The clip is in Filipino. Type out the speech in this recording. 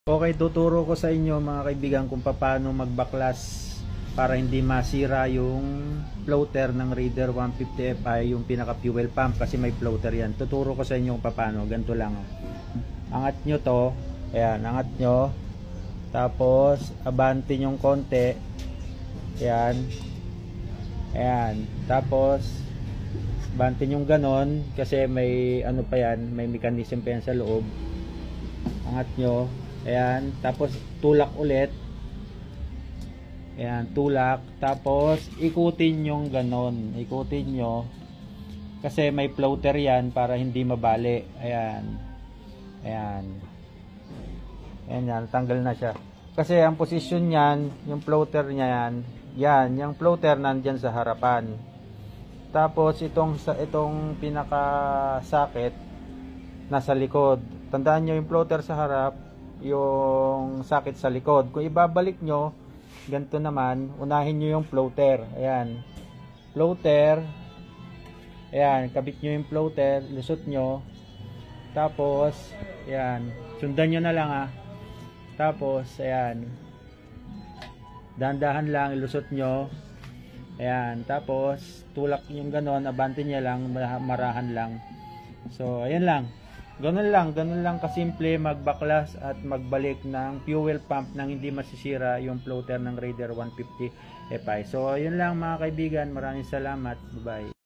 Okay, tuturo ko sa inyo mga kaibigan kung paano magbaklas para hindi masira yung floater ng Raider 150 Fi, yung pinaka fuel pump, kasi may floater yan. Tuturo ko sa inyo kung paano. Ganito lang. Angat nyo to. Ayan, angat nyo. Tapos abante yung konti. Ayan. Ayan. Tapos abante yung ganon, kasi may ano pa yan, may mechanism pa yan sa loob. Angat nyo. Ayan, tapos tulak ulit. Ayan, tulak. Tapos ikutin yung ganon. Ikutin nyo. Kasi may floater yan para hindi mabali. Ayan. Ayan. Ayan yan, tanggal na siya. Kasi ang posisyon yan, yung floater niya yan. Yan, yung floater nandyan sa harapan. Tapos itong pinaka socket nasa likod. Tandaan nyo yung floater sa harap, yung socket sa likod. Kung ibabalik nyo, ganito naman, unahin nyo yung floater. Ayan. Floater. Ayan, kabit nyo yung floater, lusot nyo. Tapos, ayan, sundan nyo na lang Tapos, ayan, dahan-dahan lang, ilusot nyo. Ayan, tapos tulak yung ganon, abante niya lang, marahan lang. So, ayan lang. Ganun lang kasimple magbaklas at magbalik ng fuel pump nang hindi masisira yung floater ng Raider 150 Fi. So, ayun lang mga kaibigan. Maraming salamat. Bye-bye.